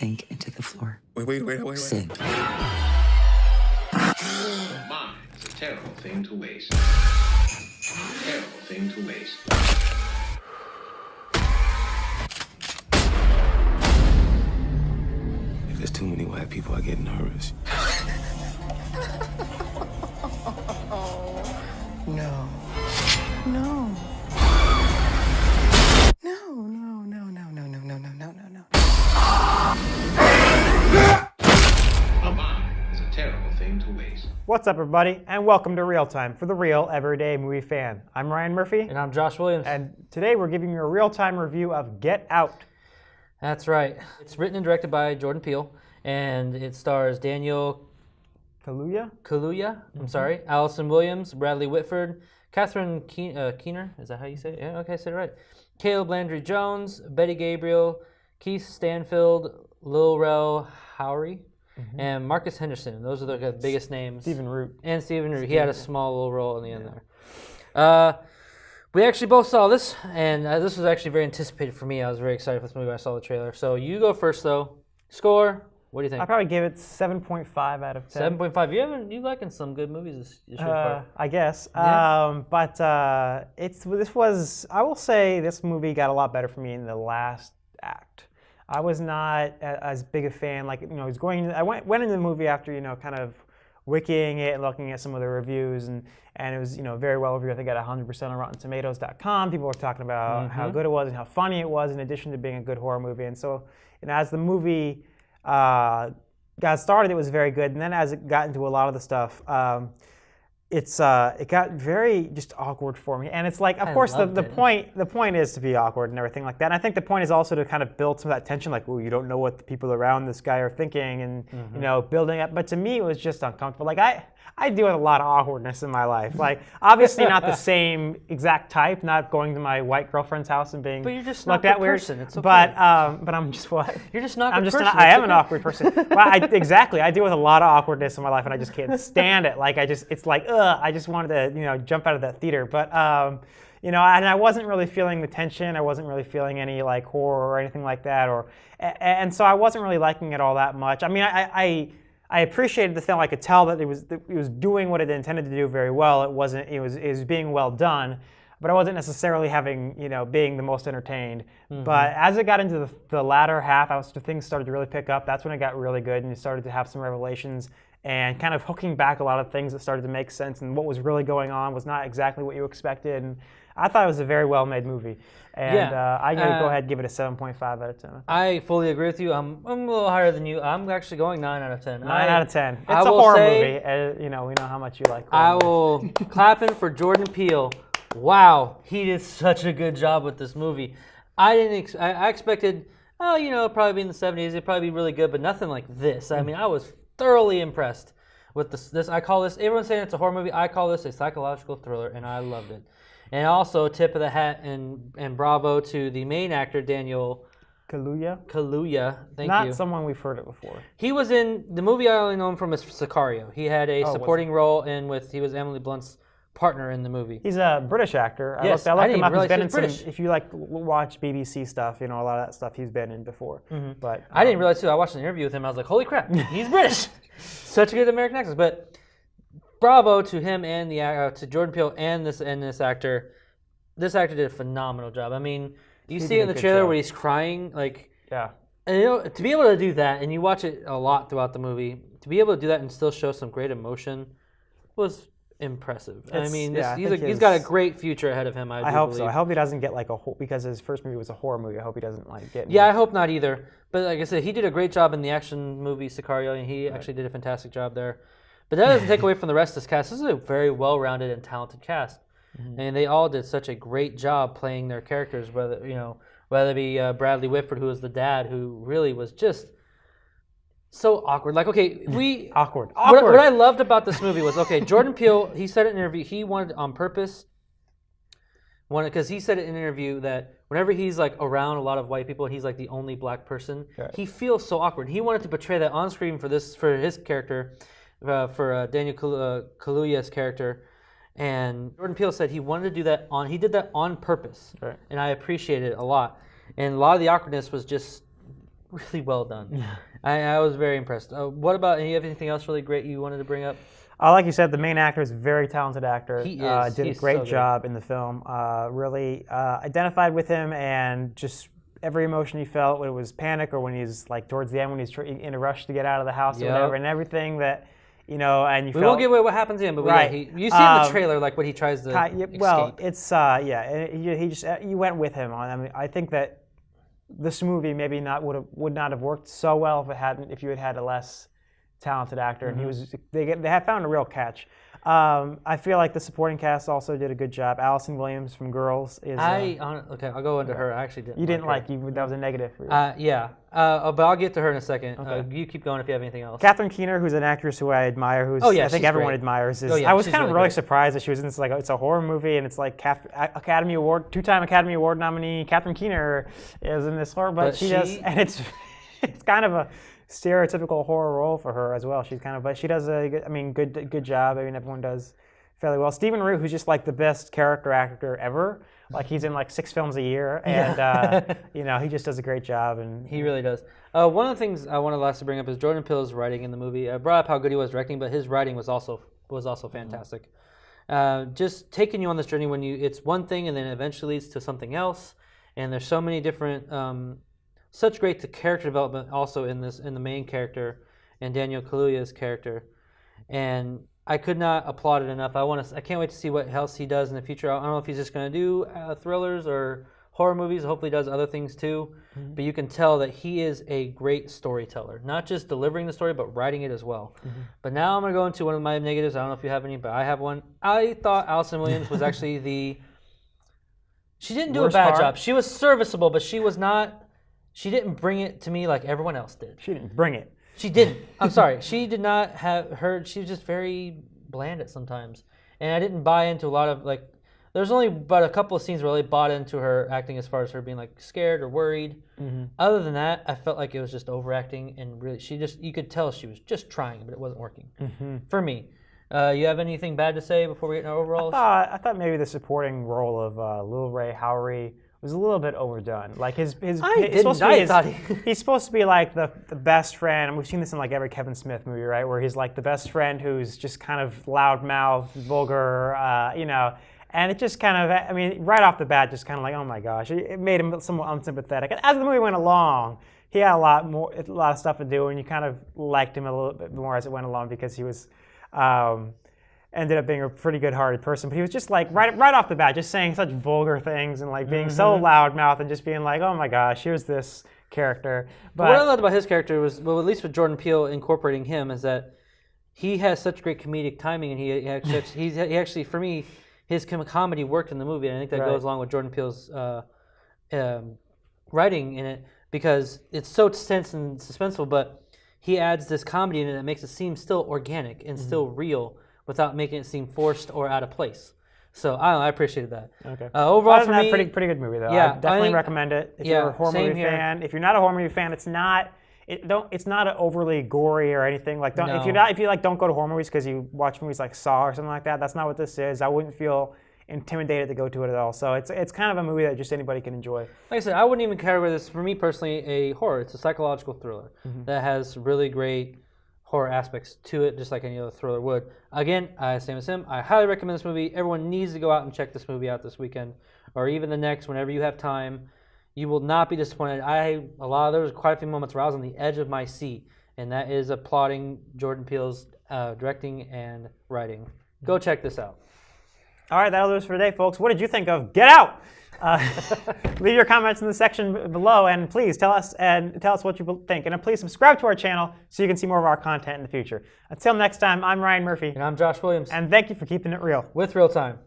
sink into the floor. Wait. Sin. Mine is a terrible thing to waste. Terrible thing to waste. If there's too many white people, I get nervous. No. Mine is a terrible thing to waste. What's up, everybody, and welcome to ReelTime for the real everyday movie fan. I'm Ryan Murphy. And I'm Josh Williams. And today we're giving you a real-time review of Get Out. That's right. It's written and directed by Jordan Peele, and it stars Daniel Kaluuya? Allison Williams, Bradley Whitford, Katherine Keener, is that how you say it? Yeah, okay, I said it right. Caleb Landry Jones, Betty Gabriel, Keith Stanfield, Lil Rel Howery, and Marcus Henderson. Those are the biggest names. Stephen Root. And Stephen Root. He had a small little role in the end there. We actually both saw this, and this was actually very anticipated for me. I was very excited for this movie when I saw the trailer. So you go first, though. Score. What do you think? I probably give it 7.5 out of 10. 7.5. You liking some good movies this year? I guess. Yeah. I will say this movie got a lot better for me in the last act. I was not as big a fan. I went into the movie after, kind of wikiing it and looking at some of the reviews, and it was, very well reviewed. I think it got 100% on RottenTomatoes.com. People were talking about how good it was and how funny it was, in addition to being a good horror movie. And so, as the movie got started, it was very good, and then as it got into a lot of the stuff, it got very just awkward for me. And it's like, of course, the point is to be awkward and everything like that. And I think the point is also to kind of build some of that tension, like, oh, you don't know what the people around this guy are thinking, and building up. But to me, it was just uncomfortable. Like I deal with a lot of awkwardness in my life. Like, obviously not the same exact type, not going to my white girlfriend's house and being but you're just looked not at weird. Person. It's okay. But I'm just what? You're just not. I am an awkward person. Exactly. I deal with a lot of awkwardness in my life, and I just can't stand it. Like it's like, I just wanted to jump out of that theater. But and I wasn't really feeling the tension. I wasn't really feeling any like horror or anything like that. And so I wasn't really liking it all that much. I mean, I appreciated the film. I could tell that it was doing what it intended to do very well. It was being well done, but I wasn't necessarily being the most entertained. But as it got into the latter half, things started to really pick up. That's when it got really good, and you started to have some revelations and kind of hooking back a lot of things that started to make sense, and what was really going on was not exactly what you expected. And I thought it was a very well-made movie. And I'm going to go ahead and give it a 7.5 out of 10. I fully agree with you. I'm a little higher than you. I'm actually going 9 out of 10. 9 out of 10. It's a horror movie. We know how much you like horror movies. will clapping for Jordan Peele. Wow, he did such a good job with this movie. I expected, probably be in the 70s. It'd probably be really good, but nothing like this. I mean, I was thoroughly impressed with this. I call this, everyone's saying it's a horror movie. I call this a psychological thriller, and I loved it. And also, tip of the hat and bravo to the main actor, Daniel Kaluuya. Thank you. Not someone we've heard of before. He was in the movie I only know him from is Sicario. He had a supporting role he was Emily Blunt's partner in the movie. He's a British actor. Yes, I looked him up. He's been in British. If you watch BBC stuff, a lot of that stuff he's been in before. But I didn't realize too. I watched an interview with him. I was like, holy crap, he's British. Such a good American actor. But bravo to him and to Jordan Peele and this actor. This actor did a phenomenal job. I mean, you see it in the trailer where he's crying, yeah. And to be able to do that, and you watch it a lot throughout the movie, to be able to do that and still show some great emotion was impressive. He's got a great future ahead of him. I hope believe. So. I hope he doesn't get because his first movie was a horror movie. I hope he doesn't get. Yeah, I hope not either. But like I said, he did a great job in the action movie Sicario, and he actually did a fantastic job there. But that doesn't take away from the rest of this cast. This is a very well-rounded and talented cast. And they all did such a great job playing their characters, whether it be Bradley Whitford, who was the dad, who really was just so awkward. Awkward. What I loved about this movie was, Jordan Peele, he said in an interview, he wanted on purpose, because he said in an interview that whenever he's around a lot of white people and he's the only black person, he feels so awkward. He wanted to portray that on screen for his character, for Daniel Kaluuya's character. And Jordan Peele said he wanted to do that he did that on purpose. Right. And I appreciated it a lot. And a lot of the awkwardness was just really well done. I was very impressed. What about, you have anything else really great you wanted to bring up? Like you said, the main actor is a very talented actor. He is. Did a great job in the film. Really identified with him, and just every emotion he felt, when it was panic or when he's like towards the end when he's in a rush to get out of the house or whatever, and everything that, you know, and you we won't give away what happens in, but you see in the trailer like what he tries to escape. Well, it's he just you went with him on. I mean, I think that this movie maybe would not have worked so well if you had a less talented actor, and they had found a real catch. I feel like the supporting cast also did a good job. Allison Williams from Girls is. Okay, I'll go into her. I actually didn't. You didn't like that was a negative for you. But I'll get to her in a second. Okay. You keep going if you have anything else. Katherine Keener, who's an actress who I admire, I think everyone admires. I was kind of really surprised that she was in this. Like, it's a horror movie, and it's like two-time Academy Award nominee Katherine Keener is in this horror, but she does, and it's kind of a stereotypical horror role for her as well. She's kind of, but she does a good job. I mean, everyone does fairly well. Stephen Root, who's just like the best character actor ever. Like, he's in like 6 films a year, and you know, he just does a great job. And he really does. One of the things I wanted last to bring up is Jordan Peele's writing in the movie. I brought up how good he was directing, but his writing was also fantastic. Just taking you on this journey when it's one thing and then eventually leads to something else, and there's so many different. Such great character development also in the main character and Daniel Kaluuya's character, and I could not applaud it enough. I can't wait to see what else he does in the future. I don't know if he's just going to do thrillers or horror movies. Hopefully, he does other things too. But you can tell that he is a great storyteller, not just delivering the story, but writing it as well. But now I'm going to go into one of my negatives. I don't know if you have any, but I have one. I thought Allison Williams was actually she didn't do a bad job. She was serviceable, but she was not. She didn't bring it to me like everyone else did. She didn't bring it. She didn't. I'm sorry. She did not have her. She was just very bland at sometimes. And I didn't buy into a lot of, like, there's only about a couple of scenes where I really bought into her acting as far as her being like scared or worried. Other than that, I felt like it was just overacting, and really you could tell she was just trying, but it wasn't working for me. You have anything bad to say before we get in our overalls? I thought maybe the supporting role of Lil Ray Howery was a little bit overdone. Like he's supposed to be like the best friend, and we've seen this in like every Kevin Smith movie, right? Where he's like the best friend who's just kind of loudmouth, vulgar, you know. And it just kind of, I mean, right off the bat, just kind of like, oh my gosh, it made him somewhat unsympathetic. And as the movie went along, he had a lot of stuff to do, and you kind of liked him a little bit more as it went along because he was. Ended up being a pretty good-hearted person, but he was just like right off the bat, just saying such vulgar things and like being so loudmouth and just being like, "Oh my gosh, here's this character." But what I loved about his character was, well, at least with Jordan Peele incorporating him, is that he has such great comedic timing, and he actually, for me, his comedy worked in the movie, and I think that goes along with Jordan Peele's writing in it, because it's so tense and suspenseful, but he adds this comedy in it that makes it seem still organic and still real, without making it seem forced or out of place. So I apprecited that. Okay. Overall, for me, pretty good movie though. Yeah, I definitely recommend it. If you're a horror movie fan, if you're not a horror movie fan, it's not an overly gory or anything. Like, if you don't go to horror movies because you watch movies like Saw or something like that. That's not what this is. I wouldn't feel intimidated to go to it at all. So it's kind of a movie that just anybody can enjoy. Like I said, I wouldn't even categorize this, for me personally, a horror. It's a psychological thriller that has really great horror aspects to it, just like any other thriller would. Again, same as him, I highly recommend this movie. Everyone needs to go out and check this movie out this weekend, or even the next, whenever you have time. You will not be disappointed. There was quite a few moments where I was on the edge of my seat, and that is applauding Jordan Peele's directing and writing. Go check this out. All right, that'll do us for today, folks. What did you think of Get Out? Leave your comments in the section below, and please tell us what you think. And please subscribe to our channel so you can see more of our content in the future. Until next time, I'm Ryan Murphy. And I'm Josh Williams. And thank you for keeping it real. With ReelTime.